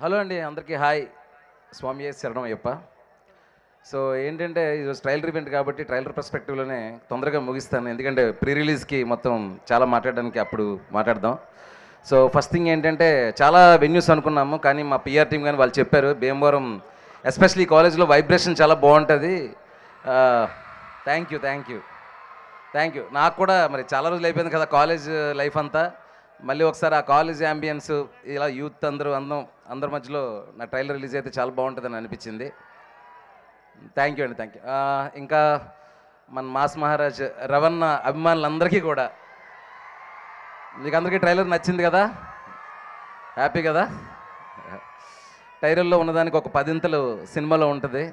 Hello అండి, అందరికీ hi. స్వామి శరణం అయ్యప్ప. సో ఏంటంటే ఈరోజు ట్రైలర్ ఈవెంట్ కాబట్టి ట్రైలర్ పర్స్పెక్టివ్లోనే తొందరగా ముగిస్తాను, ఎందుకంటే ప్రీ రిలీజ్కి మొత్తం చాలా మాట్లాడడానికి అప్పుడు మాట్లాడదాం. సో ఫస్ట్ థింగ్ ఏంటంటే చాలా వెన్యూస్ అనుకున్నాము, కానీ మా పిఆర్ టీం కానీ వాళ్ళు చెప్పారు భీమవరం ఎస్పెషలీ కాలేజ్లో వైబ్రేషన్ చాలా బాగుంటుంది. Thank you thank you thank you. నాకు కూడా మరి చాలా రోజులు అయిపోయింది కదా కాలేజ్ లైఫ్ అంతా, మళ్ళీ ఒకసారి ఆ కాలేజ్ యాంబియన్స్ ఇలా యూత్ అందరి మధ్యలో నా ట్రైలర్ రిలీజ్ అయితే చాలా బాగుంటుందని అనిపించింది. థ్యాంక్ యూ అండి, థ్యాంక్ యూ. ఇంకా మన మాస్ మహారాజ్ రవణ అభిమానులందరికీ కూడా, మీకు అందరికీ ట్రైలర్ నచ్చింది కదా, హ్యాపీ కదా. ట్రైలర్లో ఉన్నదానికి ఒక పదింతలు సినిమాలో ఉంటుంది,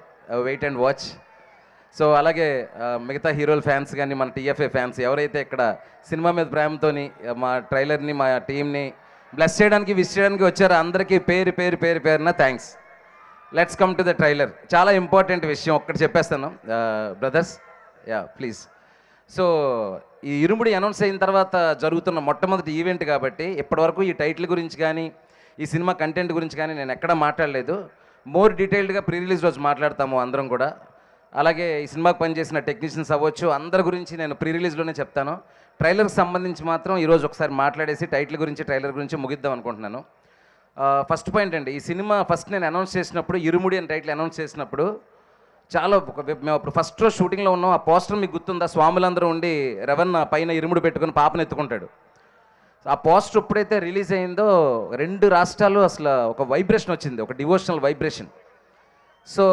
వెయిట్ అండ్ వాచ్. సో అలాగే మిగతా హీరోల ఫ్యాన్స్ కానీ మన టీఎఫ్ఏ ఫ్యాన్స్ ఎవరైతే ఇక్కడ సినిమా మీద ప్రేమతోని మా ట్రైలర్ని మా టీంని బ్లెస్ చేయడానికి విష్ చేయడానికి వచ్చారో అందరికీ పేరున thanks. Let's come to the trailer. చాలా ఇంపార్టెంట్ విషయం ఒక్కటి చెప్పేస్తాను బ్రదర్స్, యా ప్లీజ్. సో ఈ ఇరుముడి అనౌన్స్ అయిన తర్వాత జరుగుతున్న మొట్టమొదటి ఈవెంట్ కాబట్టి ఇప్పటివరకు ఈ టైటిల్ గురించి కానీ ఈ సినిమా కంటెంట్ గురించి కానీ నేను ఎక్కడా మాట్లాడలేదు. మోర్ డీటెయిల్డ్గా ప్రీ రిలీజ్ రోజు మాట్లాడతాము అందరం కూడా. అలాగే ఈ సినిమాకి పనిచేసిన టెక్నీషియన్స్ అవ్వచ్చు, అందరి గురించి నేను ప్రీ రిలీజ్లోనే చెప్తాను. ట్రైలర్కి సంబంధించి మాత్రం ఈరోజు ఒకసారి మాట్లాడేసి టైటిల్ గురించి ట్రైలర్ గురించి ముగిద్దాం అనుకుంటున్నాను. ఫస్ట్ పాయింట్ అండి, ఈ సినిమా ఫస్ట్ నేను అనౌన్స్ చేసినప్పుడు ఇరుముడి అని టైటిల్ అనౌన్స్ చేసినప్పుడు చాలా మేము అప్పుడు ఫస్ట్ రోజు షూటింగ్లో ఉన్నాం. ఆ పోస్టర్ మీకు గుర్తుందా, స్వాములందరూ ఉండి రెవెన్ పైన ఇరుముడి పెట్టుకుని పాపను ఎత్తుకుంటాడు. ఆ పోస్టర్ ఎప్పుడైతే రిలీజ్ అయిందో 2 రాష్ట్రాలు అసలు ఒక వైబ్రేషన్ వచ్చింది, ఒక డివోషనల్ వైబ్రేషన్. సో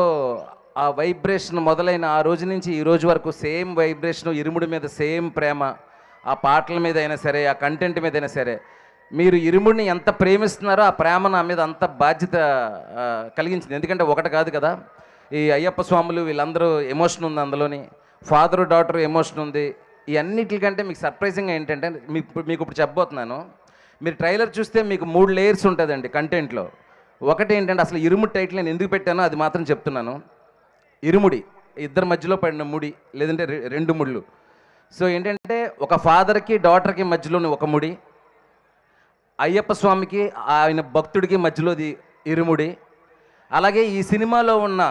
ఆ వైబ్రేషన్ మొదలైన ఆ రోజు నుంచి ఈ రోజు వరకు సేమ్ వైబ్రేషన్, ఇరుముడి మీద సేమ్ ప్రేమ, ఆ పాటల మీద అయినా సరే ఆ కంటెంట్ మీద అయినా సరే. మీరు ఇరుముడిని ఎంత ప్రేమిస్తున్నారో ఆ ప్రేమ నా మీద అంత బాధ్యత కలిగించింది. ఎందుకంటే ఒకటి కాదు కదా, ఈ అయ్యప్ప స్వాములు వీళ్ళందరూ ఎమోషన్ ఉంది అందులోని, ఫాదరు డాటర్ ఎమోషన్ ఉంది. ఈ అన్నిటికంటే మీకు సర్ప్రైజింగ్గా ఏంటంటే మీకు ఇప్పుడు చెప్పబోతున్నాను. మీరు ట్రైలర్ చూస్తే మీకు 3 లేయర్స్ ఉంటుందండి కంటెంట్లో. ఒకటి ఏంటంటే అసలు ఇరుముడి టైటిల్ నేను ఎందుకు పెట్టానో అది మాత్రం చెప్తున్నాను. ఇరుముడి ఇద్దరి మధ్యలో పడిన ముడి, లేదంటే 2 ముళ్ళు. సో ఏంటంటే ఒక ఫాదర్కి డాటర్కి మధ్యలోని ఒక ముడి, అయ్యప్ప స్వామికి ఆయన భక్తుడికి మధ్యలోది ఇరుముడి, అలాగే ఈ సినిమాలో ఉన్న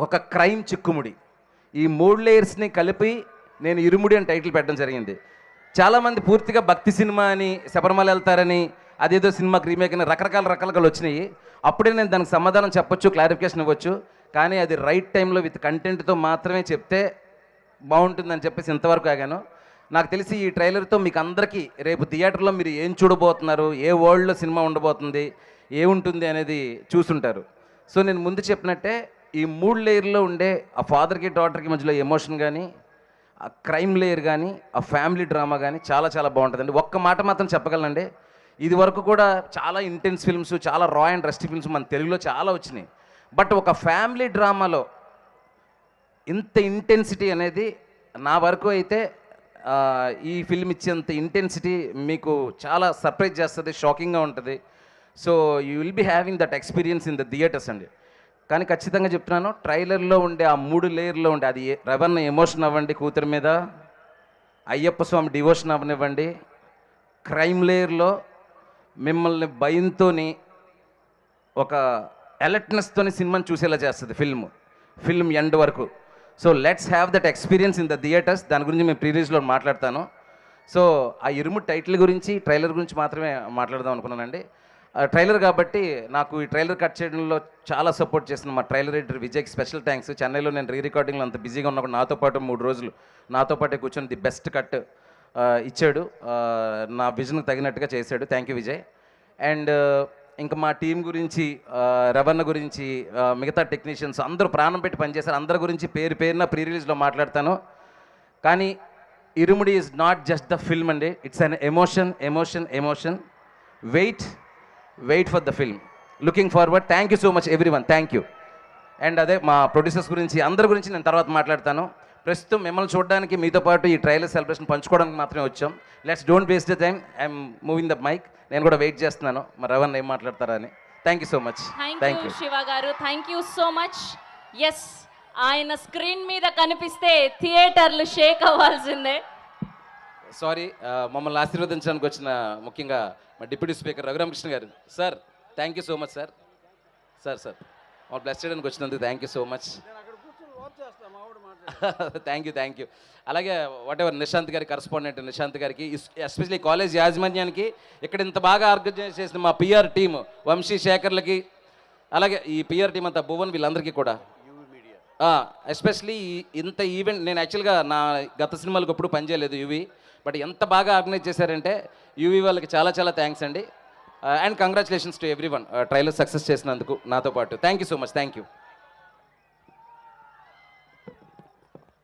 ఒక క్రైమ్ చిక్కుముడి. ఈ 3 లేయర్స్ని కలిపి నేను ఇరుముడి అని టైటిల్ పెట్టడం జరిగింది. చాలామంది పూర్తిగా భక్తి సినిమా అని, శబరిమల వెళ్తారని, అదేదో సినిమాకి రీమేక్ అని రకరకాలు వచ్చినాయి. అప్పుడే నేను దానికి సమాధానం చెప్పొచ్చు, క్లారిఫికేషన్ ఇవ్వచ్చు. కానీ అది రైట్ టైంలో విత్ కంటెంట్తో మాత్రమే చెప్తే బాగుంటుందని చెప్పేసి ఇంతవరకు ఆగాను. నాకు తెలిసి ఈ ట్రైలర్తో మీకు అందరికీ రేపు థియేటర్లో మీరు ఏం చూడబోతున్నారు, ఏ వరల్డ్లో సినిమా ఉండబోతుంది, ఏముంటుంది అనేది చూసుంటారు. సో నేను ముందు చెప్పినట్టే ఈ 3 లేయర్లో ఉండే ఆ ఫాదర్కి డాటర్కి మధ్యలో ఎమోషన్ కానీ, ఆ క్రైమ్ లేయర్ కానీ, ఆ ఫ్యామిలీ డ్రామా కానీ చాలా చాలా బాగుంటుందండి. ఒక్క మాట మాత్రం చెప్పగలనండి, ఇది వరకు కూడా చాలా ఇంటెన్స్ ఫిల్మ్స్, చాలా రా అండ్ రస్టీ ఫిల్మ్స్ మన తెలుగులో చాలా వచ్చినాయి. బట్ ఒక ఫ్యామిలీ డ్రామాలో ఇంత ఇంటెన్సిటీ అనేది నా వరకు అయితే ఈ ఫిల్మ్ ఇచ్చేంత ఇంటెన్సిటీ మీకు చాలా సర్ప్రైజ్ చేస్తుంది, షాకింగ్గా ఉంటుంది. So you will be having that experience in the theatres అండి. కానీ ఖచ్చితంగా చెప్తున్నాను, ట్రైలర్లో ఉండే ఆ 3 లేయర్లో ఉండే అది రెవెన్ ఎమోషన్ అవ్వండి కూతురు మీద, అయ్యప్ప స్వామి డివోషన్ అవ్వనివ్వండి, క్రైమ్ లేయర్లో మిమ్మల్ని భయంతోని ఒక అలర్ట్నెస్తోని సినిమాని చూసేలా చేస్తుంది ఫిల్మ్ ఎండ్ వరకు. So let's have that experience in the theatres. దాని గురించి మేము ప్రీ రిలీజ్లో మాట్లాడతాను. సో ఆ ఇరుముడి టైటిల్ గురించి ట్రైలర్ గురించి మాత్రమే మాట్లాడదాం అనుకున్నానండి. ట్రైలర్ కాబట్టి నాకు ఈ ట్రైలర్ కట్ చేయడంలో చాలా సపోర్ట్ చేసిన మా ట్రైలర్ ఎడిటర్ విజయ్కి స్పెషల్ థ్యాంక్స్. చెన్నైలో నేను రికార్డింగ్లో అంత బిజీగా ఉన్నప్పుడు నాతో పాటు 3 రోజులు నాతో పాటే కూర్చొని ది బెస్ట్ కట్ ఇచ్చాడు, నా విజన్కి తగినట్టుగా చేశాడు. Thank you Vijay. అండ్ ఇంకా మా టీం గురించి, రవణ గురించి, మిగతా టెక్నీషియన్స్ అందరూ ప్రాణం పెట్టి పనిచేశారు. అందరి గురించి పేరున ప్రీ రిలీజ్లో మాట్లాడతాను. కానీ Irumudi is not just the film అండి, it's an emotion. Wait for the film. Looking forward. Thank you so much everyone, thank you. And అదే మా ప్రొడ్యూసర్స్ గురించి, అందరి గురించి నేను తర్వాత మాట్లాడతాను. ప్రస్తుతం మిమ్మల్ని చూడడానికి, మీతో పాటు ఈ ట్రైలర్ సెలబ్రేషన్ పంచుకోవడానికి మాత్రమే వచ్చాం. Let's don't waste the time, I'm moving the mic. నేను కూడా వెయిట్ చేస్తున్నాను మరి రవణ్ ఏం మాట్లాడతారా అని. Thank you so much. Thank you Shiva garu, thank you so much. Yes, ఆయన స్క్రీన్ మీద కనిపిస్తే థియేటర్లు షేక్ అవ్వాల్సిందే. సారీ, మమ్మల్ని ఆశీర్వదించడానికి వచ్చిన ముఖ్యంగా మా డిప్యూటీ స్పీకర్ రఘురామకృష్ణ గారు. Sir thank you so much sir. Sir మమ్మల్ని బ్లెస్ చేయడానికి వచ్చినందుకు thank you so much. Thank you. అలాగే వాట్ ఎవర్ నిశాంత్ గారి కరస్పాండెంట్ నిశాంత్ గారికి, ఎస్పెషలీ కాలేజ్ యాజమాన్యానికి, ఇక్కడ ఇంత బాగా ఆర్గనైజ్ చేసిన మా పిఆర్ టీమ్ వంశీ శేఖర్లకి, అలాగే ఈ పిఆర్ టీం అంతా భువన్ వీళ్ళందరికీ కూడా, ఎస్పెషలీ ఇంత ఈవెంట్ నేను యాక్చువల్గా నా గత సినిమాలకు ఎప్పుడు పనిచేయలేదు యూవీ, బట్ ఎంత బాగా ఆర్గనైజ్ చేశారంటే యూవీ వాళ్ళకి చాలా చాలా థ్యాంక్స్ అండి. And congratulations to every one trailer success చేసినందుకు నాతో పాటు. Thank you so much. Thank you.